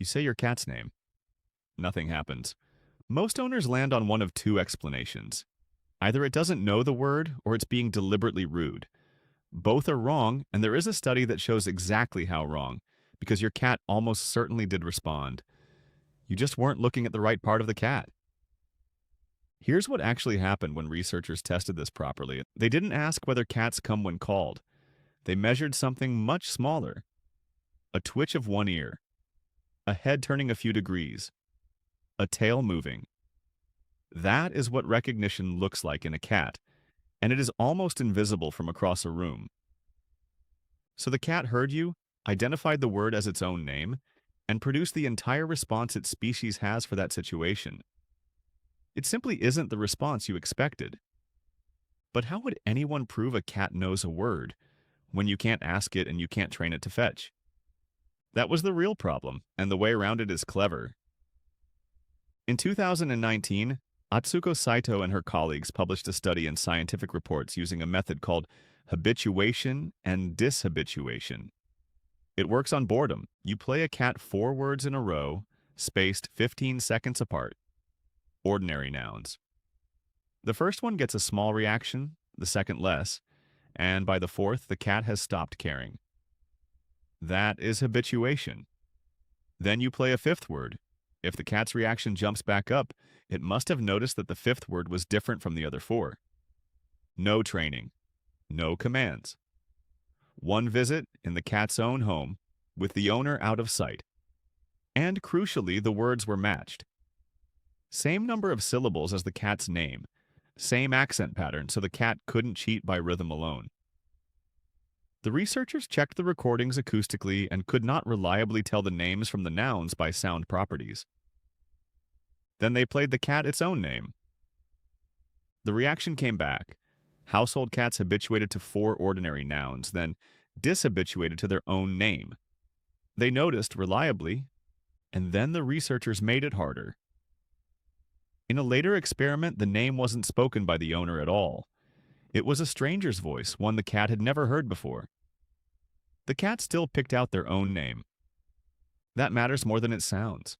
You say your cat's name. Nothing happens. Most owners land on one of two explanations. Either it doesn't know the word or it's being deliberately rude. Both are wrong, and there is a study that shows exactly how wrong, because your cat almost certainly did respond. You just weren't looking at the right part of the cat. Here's what actually happened when researchers tested this properly. They didn't ask whether cats come when called. They measured something much smaller: a twitch of one ear, a head turning a few degrees, a tail moving. That is what recognition looks like in a cat, and it is almost invisible from across a room. So the cat heard you, identified the word as its own name, and produced the entire response its species has for that situation. It simply isn't the response you expected. But how would anyone prove a cat knows a word when you can't ask it and you can't train it to fetch? That was the real problem, and the way around it is clever. In 2019, Atsuko Saito and her colleagues published a study in Scientific Reports using a method called habituation and dishabituation. It works on boredom. You play a cat 4 words in a row, spaced 15 seconds apart. Ordinary nouns. The first one gets a small reaction, the second less, and by the fourth, the cat has stopped caring. That is habituation. Then you play a 5th word. If the cat's reaction jumps back up, it must have noticed that the 5th word was different from the other 4. No training. No commands. One visit in the cat's own home, with the owner out of sight. And crucially, the words were matched. Same number of syllables as the cat's name. Same accent pattern, so the cat couldn't cheat by rhythm alone. The researchers checked the recordings acoustically and could not reliably tell the names from the nouns by sound properties. Then they played the cat its own name. The reaction came back. Household cats habituated to 4 ordinary nouns, then dishabituated to their own name. They noticed reliably, and then the researchers made it harder. In a later experiment, the name wasn't spoken by the owner at all. It was a stranger's voice, one the cat had never heard before. The cat still picked out their own name. That matters more than it sounds.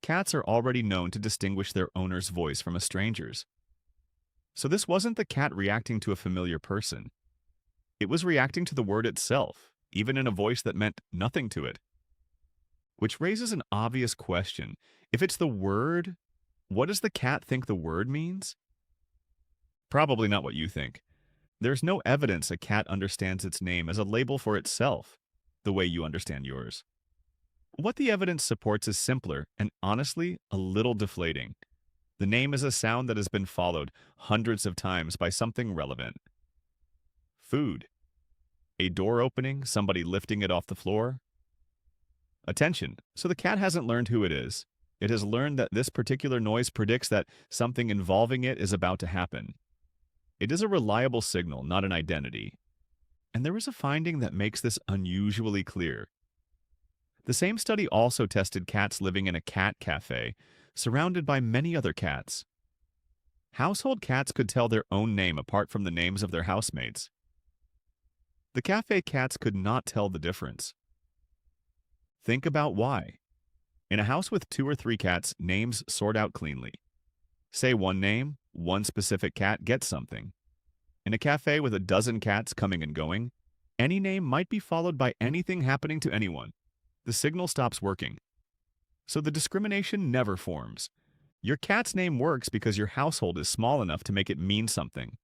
Cats are already known to distinguish their owner's voice from a stranger's. So this wasn't the cat reacting to a familiar person. It was reacting to the word itself, even in a voice that meant nothing to it. Which raises an obvious question. If it's the word, what does the cat think the word means? Probably not what you think. There's no evidence a cat understands its name as a label for itself, the way you understand yours. What the evidence supports is simpler and honestly a little deflating. The name is a sound that has been followed hundreds of times by something relevant. Food. A door opening, somebody lifting it off the floor. Attention. So the cat hasn't learned who it is. It has learned that this particular noise predicts that something involving it is about to happen. It is a reliable signal, not an identity. And there is a finding that makes this unusually clear. The same study also tested cats living in a cat-café, surrounded by many other cats. Household cats could tell their own name apart from the names of their housemates. The cafe cats could not tell the difference. Think about why. In a house with 2 or 3 cats, names sort out cleanly. Say one name, one specific cat gets something. In a cafe with a dozen cats coming and going, any name might be followed by anything happening to anyone. The signal stops working. So the discrimination never forms. Your cat's name works because your household is small enough to make it mean something.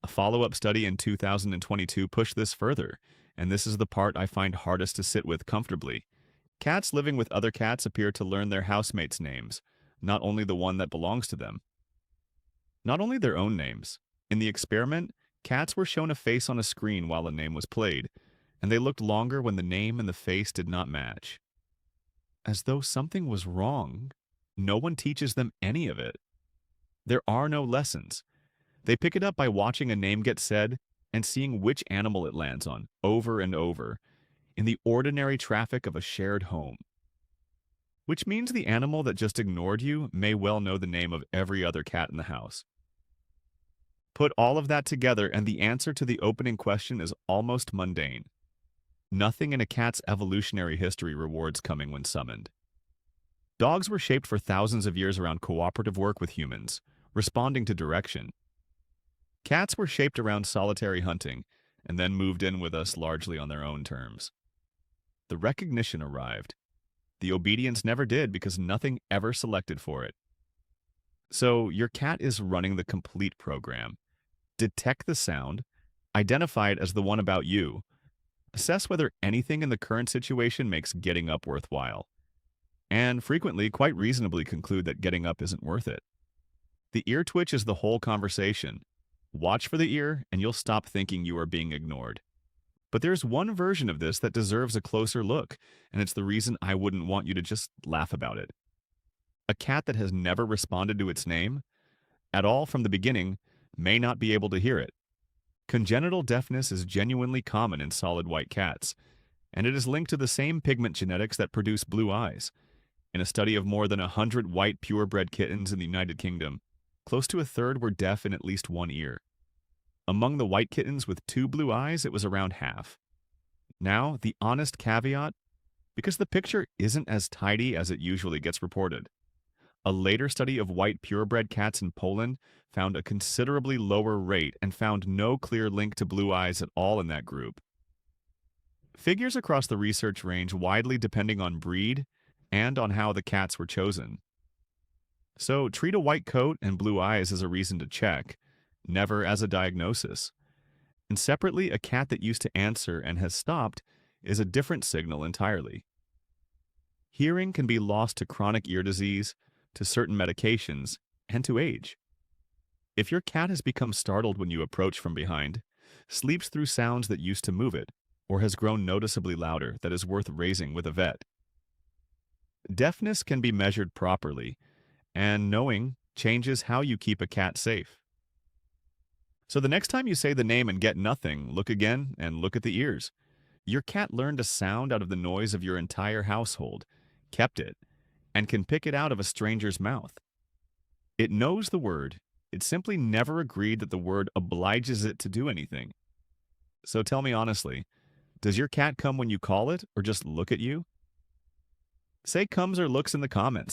A follow-up study in 2022 pushed this further, and this is the part I find hardest to sit with comfortably. Cats living with other cats appear to learn their housemates' names, not only the one that belongs to them. Not only their own names. In the experiment, cats were shown a face on a screen while a name was played, and they looked longer when the name and the face did not match. As though something was wrong, no one teaches them any of it. There are no lessons. They pick it up by watching a name get said and seeing which animal it lands on, over and over, in the ordinary traffic of a shared home. Which means the animal that just ignored you may well know the name of every other cat in the house. Put all of that together and the answer to the opening question is almost mundane. Nothing in a cat's evolutionary history rewards coming when summoned. Dogs were shaped for thousands of years around cooperative work with humans, responding to direction. Cats were shaped around solitary hunting, and then moved in with us largely on their own terms. The recognition arrived. The obedience never did because nothing ever selected for it. So your cat is running the complete program. Detect the sound, identify it as the one about you, assess whether anything in the current situation makes getting up worthwhile, and frequently, quite reasonably, conclude that getting up isn't worth it. The ear twitch is the whole conversation. Watch for the ear, and you'll stop thinking you are being ignored. But there's one version of this that deserves a closer look, and it's the reason I wouldn't want you to just laugh about it. A cat that has never responded to its name at all from the beginning may not be able to hear it. Congenital deafness is genuinely common in solid white cats, and it is linked to the same pigment genetics that produce blue eyes. In a study of more than 100 white purebred kittens in the United Kingdom, close to a third were deaf in at least one ear. Among the white kittens with 2 blue eyes, it was around half. Now, the honest caveat, because the picture isn't as tidy as it usually gets reported. A later study of white purebred cats in Poland found a considerably lower rate and found no clear link to blue eyes at all in that group. Figures across the research range widely depending on breed and on how the cats were chosen. So treat a white coat and blue eyes as a reason to check, never as a diagnosis. And separately, a cat that used to answer and has stopped is a different signal entirely. Hearing can be lost to chronic ear disease, to certain medications, and to age. If your cat has become startled when you approach from behind, sleeps through sounds that used to move it, or has grown noticeably louder, that is worth raising with a vet. Deafness can be measured properly, and knowing changes how you keep a cat safe. So the next time you say the name and get nothing, look again and look at the ears. Your cat learned a sound out of the noise of your entire household, kept it, and can pick it out of a stranger's mouth. It knows the word, it simply never agreed that the word obliges it to do anything. So tell me honestly, does your cat come when you call it or just look at you? Say comes or looks in the comments.